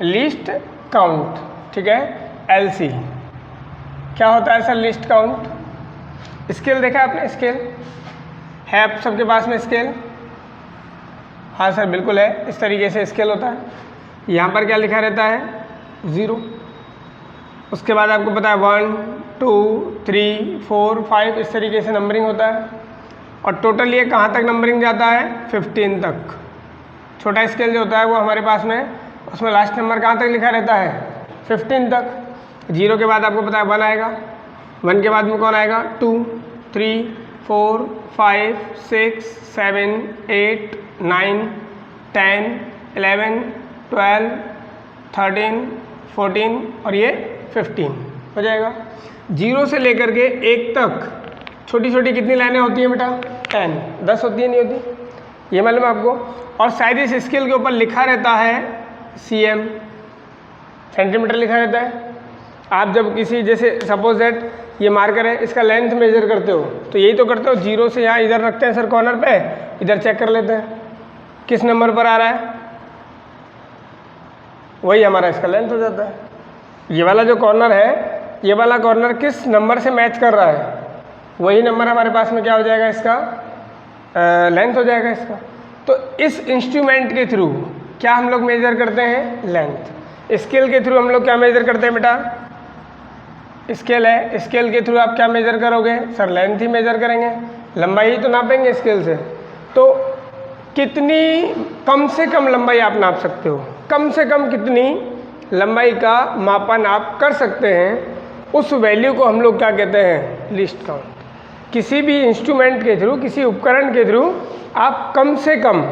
List count, ठीक है, LC। क्या होता है सर लिस्ट काउंट? स्केल देखा आपने? स्केल है आप सबके पास में स्केल? हाँ सर बिल्कुल है, इस तरीके से स्केल होता है। यहाँ पर क्या लिखा रहता है? 0। उसके बाद आपको पता है 1 2 3 4 5 इस तरीके से नंबरिंग होता है। और टोटल ये कहाँ तक नंबरिंग जाता है? 15 तक। छोटा स्केल जो होता है वो हमारे पास में, उसमें लास्ट नंबर कहाँ तक लिखा रहता है? 15 तक। 0 के बाद आपको पता है 1 आएगा, 1 के बाद में कौन आएगा? 2 3 4 5 6 7 8 9 10 11 12 13 14 और ये 15 हो जाएगा। 0 से लेकर के 1 तक छोटी छोटी कितनी लाइनें होती हैं बेटा? 10 होती है, नहीं होती? ये मालूम है आपको? और शायद इस स्केल के ऊपर लिखा रहता है cm, सेंटीमीटर लिखा रहता है। आप जब किसी, जैसे सपोज दैट ये मार्कर है, इसका लेंथ मेजर करते हो तो यही तो करते हो, 0 से यहाँ इधर रखते हैं सर कॉर्नर पे, इधर चेक कर लेते हैं किस नंबर पर आ रहा है, वही हमारा इसका लेंथ हो जाता है। ये वाला जो कॉर्नर है, ये वाला कॉर्नर किस नंबर से मैच कर रहा है, वही नंबर हमारे पास में क्या हो जाएगा? इसका लेंथ हो जाएगा इसका। तो इस इंस्ट्रूमेंट के थ्रू क्या हम लोग मेजर करते हैं? लेंथ। स्केल के थ्रू हम लोग क्या मेजर करते हैं बेटा? स्केल है, स्केल के थ्रू आप क्या मेजर करोगे? सर लेंथ ही मेजर करेंगे, लंबाई ही तो नापेंगे स्केल से। तो कितनी कम से कम लंबाई आप नाप सकते हो, कम से कम कितनी लंबाई का मापन आप कर सकते हैं, उस वैल्यू को हम लोग क्या कहते हैं? List count. किसी भी इंस्ट्रूमेंट के थ्रू, किसी उपकरण के थ्रू आप कम से कम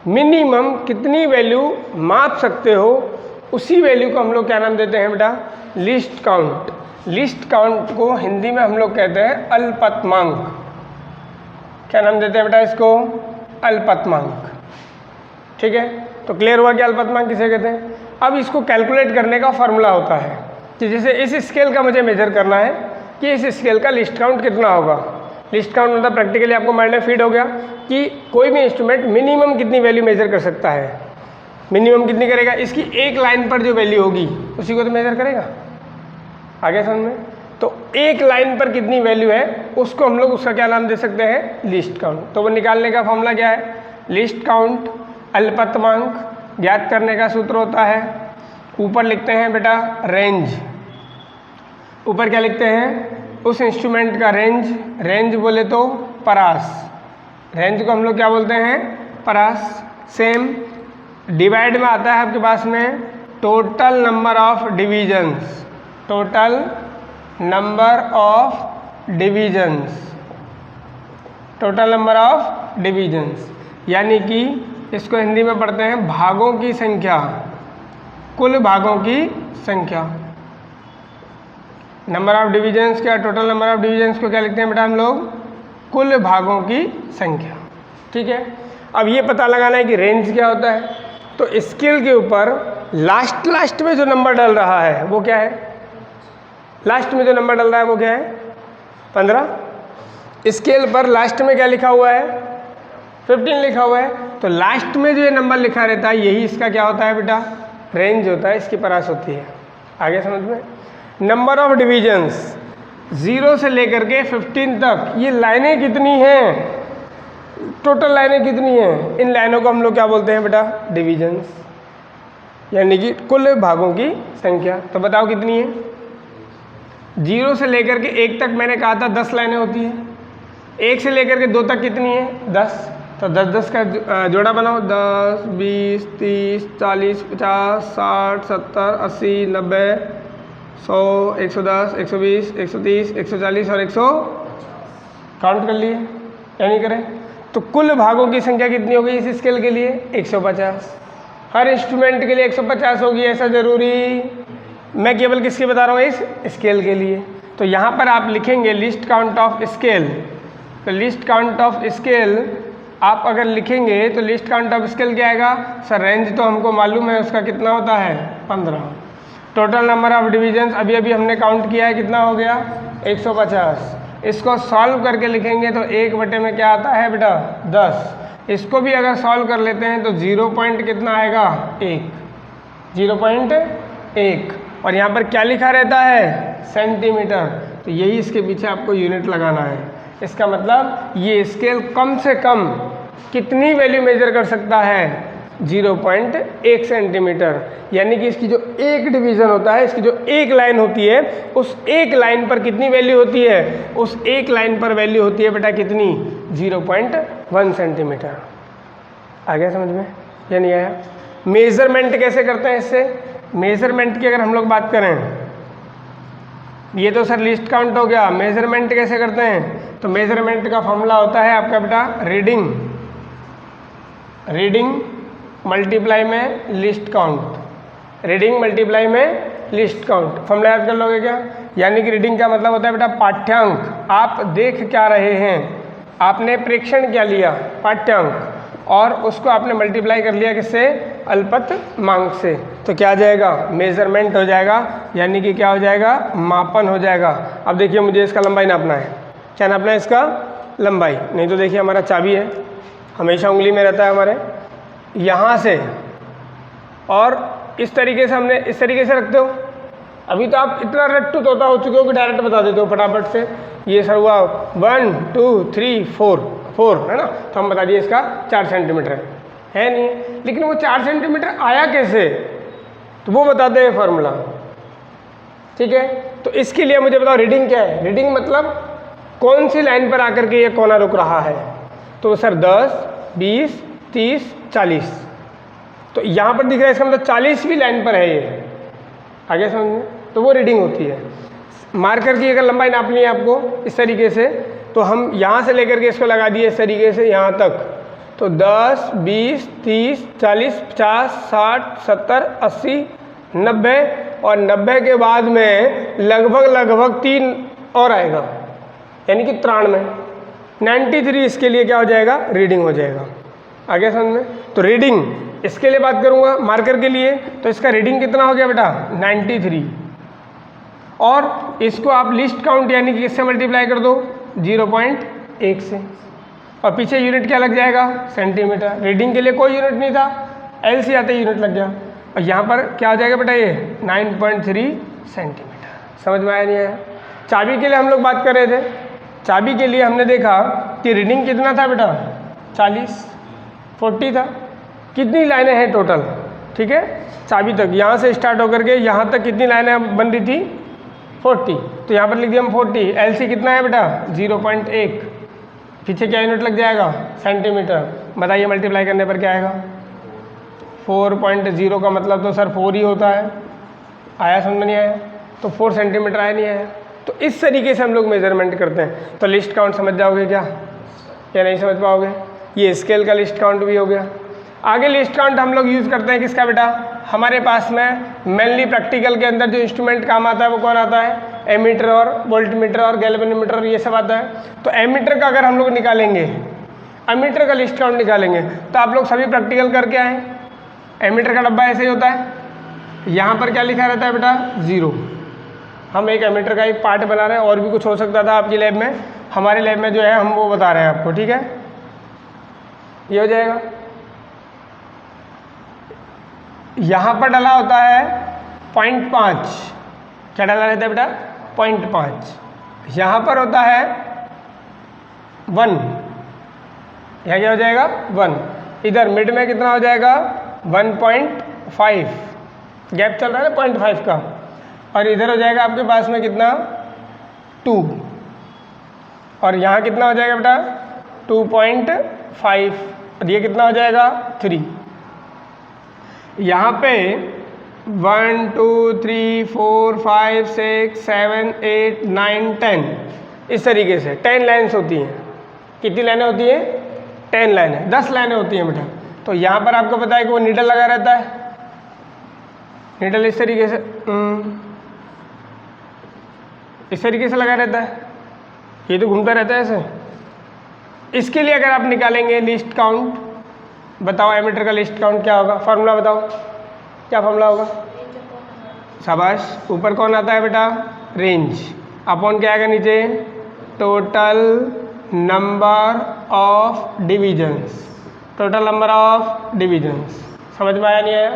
मिनिमम कितनी वैल्यू माप सकते हो, उसी वैल्यू को हम लोग क्या नाम देते हैं बेटा? List count. लिस्ट काउंट को हिंदी में हम लोग कहते हैं अल्पतमांक। क्या नाम देते हैं बेटा इसको? अल्पतमांक। ठीक है, तो क्लियर हुआ कि अल्पतमांक किसे कहते हैं। अब इसको कैलकुलेट करने का फॉर्मूला होता है कि जैसे इस स्केल का मुझे मेजर करना है कि इस स्केल का लिस्ट काउंट कितना होगा। लिस्ट काउंट मतलब प्रैक्टिकली आपको माइंड में फीड हो गया कि कोई भी इंस्ट्रूमेंट मिनिमम कितनी वैल्यू मेजर कर सकता है। मिनिमम कितनी करेगा? इसकी एक लाइन पर जो वैल्यू होगी उसी को तो मेजर करेगा। आगे समझ में? तो एक लाइन पर कितनी वैल्यू है उसको हम लोग, उसका क्या नाम दे सकते हैं? List count. तो वो निकालने का फॉर्मूला क्या है? लिस्ट काउंट अल्पतमांक ज्ञात करने का सूत्र होता है, ऊपर लिखते हैं बेटा रेंज। ऊपर क्या लिखते हैं? उस इंस्ट्रूमेंट का रेंज। रेंज बोले तो परास, रेंज को हम लोग क्या बोलते हैं? परास। सेम डिवाइड में आता है आपके पास में total number of divisions. Total number of divisions, total number of divisions, यानी कि इसको हिंदी में पढ़ते हैं भागों की संख्या, कुल भागों की संख्या। नंबर ऑफ डिविजन्स क्या? टोटल नंबर ऑफ डिविजन्स को क्या लिखते हैं बेटा हम लोग? कुल भागों की संख्या। ठीक है, अब ये पता लगाना है कि रेंज क्या होता है। तो स्केल के ऊपर लास्ट में जो नंबर डल रहा है वो क्या है? लास्ट में जो नंबर डल रहा है वो क्या है? 15। स्केल पर लास्ट में क्या लिखा हुआ है? 15 लिखा हुआ है। तो लास्ट में जो ये नंबर लिखा रहता है यही इसका क्या होता है बेटा? रेंज होता है, इसकी परास होती है। आगे समझ में? नंबर ऑफ डिविजन्स 0 से लेकर के 15 तक, ये लाइनें कितनी हैं? टोटल लाइनें कितनी हैं? इन लाइनों को हम लोग क्या बोलते हैं बेटा? डिविजन्स, यानी कि कुल भागों की संख्या। तो बताओ कितनी है? 0 से लेकर के 1 तक मैंने कहा था 10 लाइनें होती हैं। 1 से लेकर के 2 तक कितनी है? 10। तो 10 का जोड़ा बनाओ, 10 20 30 40 50 60 70 80 90 100 110 120 130 140 और 100 काउंट कर लिए या नहीं करें? तो कुल भागों की संख्या कितनी होगी इस स्केल के लिए? 150। हर इंस्ट्रूमेंट के लिए 150 होगी, ऐसा जरूरी? मैं केवल किसके बता रहा हूँ? इस स्केल के लिए। तो यहाँ पर आप लिखेंगे लिस्ट काउंट ऑफ स्केल। तो लिस्ट काउंट ऑफ स्केल आप अगर लिखेंगे तो लिस्ट काउंट ऑफ स्केल क्या आएगा? सर रेंज तो हमको मालूम है उसका कितना होता है? 15। टोटल नंबर ऑफ डिविजन्स अभी अभी हमने काउंट किया है, कितना हो गया? 150। इसको सॉल्व करके लिखेंगे तो 1 बटे में क्या आता है बेटा? 10। इसको भी अगर सॉल्व कर लेते हैं तो 0 पॉइंट कितना आएगा? 1। 0.1, और यहाँ पर क्या लिखा रहता है? सेंटीमीटर। तो यही इसके पीछे आपको यूनिट लगाना है। इसका मतलब ये स्केल कम से कम कितनी वैल्यू मेजर कर सकता है? 0.1 सेंटीमीटर। यानी कि इसकी जो एक डिवीज़न होता है, इसकी जो एक लाइन होती है, उस एक लाइन पर कितनी वैल्यू होती है? उस एक लाइन पर वैल्यू होती है बेटा कितनी? 0.1 सेंटीमीटर। आ गया समझ में या नहीं आया? मेज़रमेंट कैसे करते हैं इससे? मेज़रमेंट की अगर हम लोग बात करें, ये तो सर लिस्ट काउंट हो गया। मेज़रमेंट कैसे करते हैं? तो मेज़रमेंट का फॉर्मूला होता है आपका बेटा रीडिंग मल्टीप्लाई में लिस्ट काउंट। रीडिंग मल्टीप्लाई में लिस्ट काउंट फॉर्मूला याद कर लोगे क्या? यानी कि रीडिंग का मतलब होता है बेटा पाठ्यांक। आप देख क्या रहे हैं? आपने प्रेक्षण क्या लिया? पाठ्यांक। और उसको आपने मल्टीप्लाई कर लिया किससे? अल्पतमांक से। तो क्या आ जाएगा? मेज़रमेंट हो जाएगा। यानी कि क्या हो जाएगा? मापन हो जाएगा। अब देखिए मुझे इसका लंबाई नापना है। क्या नापना है इसका? लंबाई। नहीं तो देखिए हमारा चाबी है, हमेशा उंगली में रहता है हमारे, यहाँ से और इस तरीके से हमने इस तरीके से रखते हो। अभी तो आप इतना रट्टू तोता हो चुके हो कि डायरेक्ट बता देते हो फटाफट से। ये सर हुआ 1 2 3 4 है ना, तो हम बता दिए इसका 4 सेंटीमीटर है नहीं। लेकिन वो 4 सेंटीमीटर आया कैसे? तो वो बताते हैं फॉर्मूला। ठीक है, तो इसके लिए मुझे बताओ रीडिंग क्या है? रीडिंग मतलब कौन सी लाइन पर आकर के ये कोना रुक रहा है? तो सर 10 20 30 40। तो यहाँ पर दिख रहा है, इसका मतलब 40वीं लाइन पर है ये। आगे समझ में? तो वो रीडिंग होती है। मार्कर की अगर लंबाई नापनी है आपको इस तरीके से, तो हम यहाँ से लेकर के इसको लगा दिए इस तरीके से यहाँ तक। तो 10 20 30 40 50 60 70 80 90, और 90 के बाद में लगभग 3 और आएगा, यानी कि 93। 93 इसके लिए क्या हो जाएगा? रीडिंग हो जाएगा। आगे समझ में? तो रीडिंग इसके लिए बात करूंगा मार्कर के लिए, तो इसका रीडिंग कितना हो गया बेटा? 93। और इसको आप लिस्ट काउंट यानी कि किससे मल्टीप्लाई कर दो? 0.1 से। और पीछे यूनिट क्या लग जाएगा? सेंटीमीटर। रीडिंग के लिए कोई यूनिट नहीं था, एल से आते यूनिट लग गया। और यहाँ पर क्या हो जाएगा बेटा? ये 9.3 सेंटीमीटर। समझ में आया नहीं आया? चाबी के लिए हम लोग बात कर रहे थे। चाबी के लिए हमने देखा कि रीडिंग कितना था बेटा? 40 था। कितनी लाइनें हैं टोटल? ठीक है, चाबी तक यहाँ से स्टार्ट होकर के यहाँ तक कितनी लाइनें बन रही थी? 40। तो यहाँ पर लिख दिया हम 40। एलसी कितना है बेटा? 0.1। पीछे क्या यूनिट लग जाएगा? सेंटीमीटर। बताइए मल्टीप्लाई करने पर क्या आएगा? 4.0 का मतलब तो सर 4 ही होता है। आया समझ में नहीं आया? तो 4 सेंटीमीटर आया नहीं आया? तो इस तरीके से हम लोग मेजरमेंट करते हैं। तो लिस्ट काउंट समझ जाओगे क्या या नहीं समझ पाओगे? ये स्केल का लिस्ट काउंट भी हो गया। आगे लिस्ट काउंट हम लोग यूज़ करते हैं किसका बेटा? हमारे पास में मेनली प्रैक्टिकल के अंदर जो इंस्ट्रूमेंट काम आता है वो कौन आता है? एमीटर और वोल्टमीटर और गैल्वेनोमीटर, ये सब आता है। तो एमीटर का अगर हम लोग निकालेंगे, एमीटर का लिस्ट काउंट निकालेंगे, तो आप लोग सभी प्रैक्टिकल करके आए। एमीटर का डब्बा ऐसे ही होता है। यहाँ पर क्या लिखा रहता है बेटा? 0। हम एक एमीटर का एक पार्ट बना रहे हैं, और भी कुछ हो सकता था आपकी लैब में, हमारे लैब में जो है हम वो बता रहे हैं आपको। ठीक है, ये हो जाएगा। यहाँ पर डला होता है 0.5। क्या डाला रहता है बेटा? 0.5। यहाँ पर होता है 1। यहाँ क्या हो जाएगा? 1। इधर मिड में कितना हो जाएगा? 1.5। गैप चल रहा है ना 0.5 का। और इधर हो जाएगा आपके पास में कितना? 2। और यहाँ कितना हो जाएगा बेटा? 2.5। और ये कितना हो जाएगा? 3। यहाँ पे 1 2 3 4 5 6 7 8 9 10 इस तरीके से 10 लाइन्स होती हैं। कितनी लाइनें होती हैं? 10 लाइनें, 10 लाइनें होती हैं बेटा। तो यहाँ पर आपको पता है कि वो नीडल लगा रहता है। नीडल इस तरीके से लगा रहता है। ये तो घूमता रहता है ऐसे। इसके लिए अगर आप निकालेंगे लिस्ट काउंट, बताओ एमीटर का लिस्ट काउंट क्या होगा? फार्मूला बताओ, क्या फार्मूला होगा? शाबाश। ऊपर कौन आता है बेटा? रेंज। अपॉन क्या आएगा नीचे? Total number of divisions. Total number of divisions. समझ में आया नहीं आया?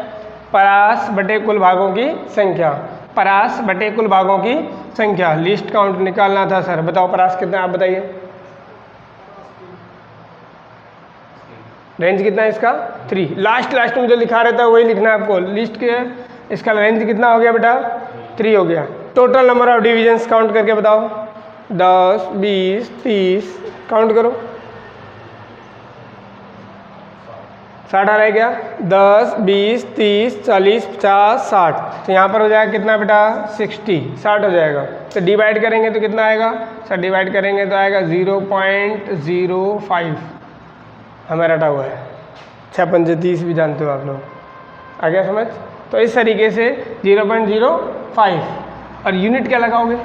परास बटे कुल भागों की संख्या, परास बटे कुल भागों की संख्या, लीस्ट काउंट निकालना था सर। बताओ परास कितना, आप बताइए। रेंज कितना है इसका 3। लास्ट में जो लिखा रहता है वही लिखना है आपको। लिस्ट के इसका रेंज कितना हो गया बेटा 3 हो गया। Total number of divisions count करके बताओ। 10, 20, 30 काउंट करो। 60 रह गया। 10, 20, 30, 40, 50, 60। तो यहाँ पर हो जाएगा कितना बेटा 60 हो जाएगा। तो डिवाइड करेंगे तो कितना आएगा सर, डिवाइड करेंगे तो आएगा 0.05 हमें रटा हुआ है। 6×5 भी जानते हो आप लोग, आ गया समझ। तो इस तरीके से 0.05 और यूनिट क्या लगाओगे,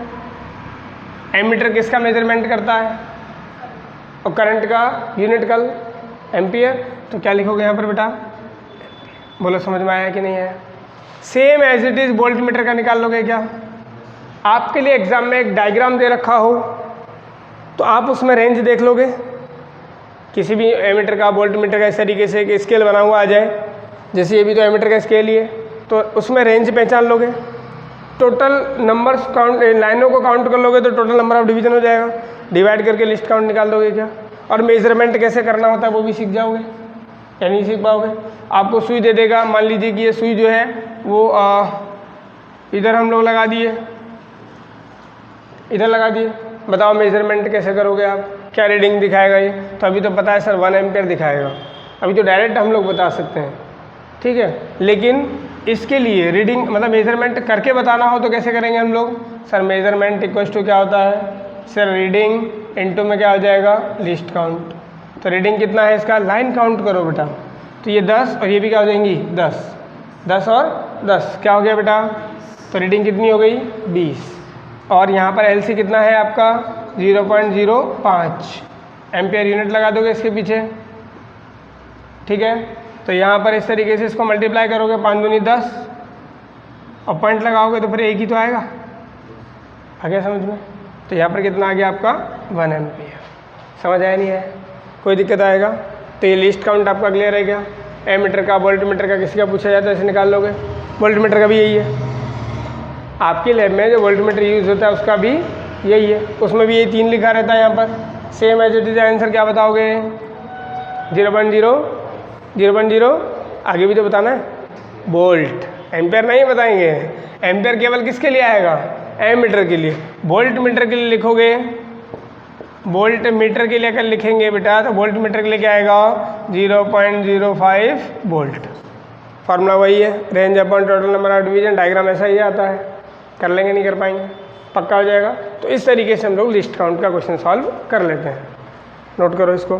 एमीटर किसका मेजरमेंट करता है और करंट का यूनिट कल एम्पियर। तो क्या लिखोगे यहाँ पर बेटा, बोलो समझ में आया कि नहीं आया। Same as it is volt meter का निकाल लोगे क्या। आपके लिए एग्जाम में एक डायग्राम दे रखा हो तो आप उसमें रेंज देख लोगे, किसी भी एमीटर का वोल्ट मीटर का इस तरीके से एक स्केल बना हुआ आ जाए, जैसे ये भी तो एमीटर का स्केल ही है, तो उसमें रेंज पहचान लोगे। टोटल नंबर्स काउंट, लाइनों को काउंट कर लोगे तो टोटल नंबर ऑफ डिवीजन हो जाएगा। डिवाइड करके लिस्ट काउंट निकाल दोगे क्या। और मेजरमेंट कैसे करना होता है वो भी सीख जाओगे या नहीं सीख पाओगे। आपको सुई दे देगा, मान लीजिए कि ये सुई जो है वो इधर हम लोग लगा दिए, इधर लगा दिए। बताओ मेजरमेंट कैसे करोगे आप, क्या रीडिंग दिखाएगा ये। तो अभी तो पता है सर 1 एम्पियर दिखाएगा, अभी तो डायरेक्ट हम लोग बता सकते हैं, ठीक है। लेकिन इसके लिए रीडिंग मतलब मेजरमेंट करके बताना हो तो कैसे करेंगे हम लोग सर। मेजरमेंट इक्वल्स टू क्या होता है सर, रीडिंग इनटू में क्या हो जाएगा लिस्ट काउंट। तो रीडिंग कितना है इसका, लाइन काउंट करो बेटा। तो ये 10 और ये भी क्या हो जाएंगी 10 और 10 क्या हो गया बेटा। तो रीडिंग कितनी हो गई 20। और यहाँ पर एलसी कितना है आपका 0.05 एम्पियर यूनिट लगा दोगे इसके पीछे, ठीक है। तो यहाँ पर इस तरीके से इसको मल्टीप्लाई करोगे 5 दूनी 10 और पॉइंट लगाओगे तो फिर एक ही तो आएगा, आ गया समझ में। तो यहाँ पर कितना आ गया आपका 1 एम्पियर। समझ आया नहीं है, कोई दिक्कत आएगा। तो ये लिस्ट काउंट आपका क्लियर है क्या। एमीटर का वोल्ट मीटर का किसी का पूछा जाए तो ऐसे निकाल लोगे। वोल्ट मीटर का भी यही है, आपके लैब में जो वोल्ट मीटर यूज़ होता है उसका भी यही है, उसमें भी यही 3 लिखा रहता है यहाँ पर। Same as it is answer क्या बताओगे 0.0 आगे भी तो बताना है वोल्ट, एम्पेयर नहीं बताएंगे। एम्पेयर केवल किसके लिए आएगा एमीटर के लिए। वोल्ट मीटर के लिए लिखोगे, वोल्ट मीटर के लिए अगर लिखेंगे बेटा तो वोल्ट मीटर के लिए क्या आएगा 0.05 वोल्ट। फार्मूला वही है, range upon total number of division. Diagram ऐसा ही आता है, कर लेंगे नहीं कर पाएंगे, पक्का हो जाएगा। तो इस तरीके से हम लोग लिस्ट काउंट का क्वेश्चन सॉल्व कर लेते हैं। नोट करो इसको।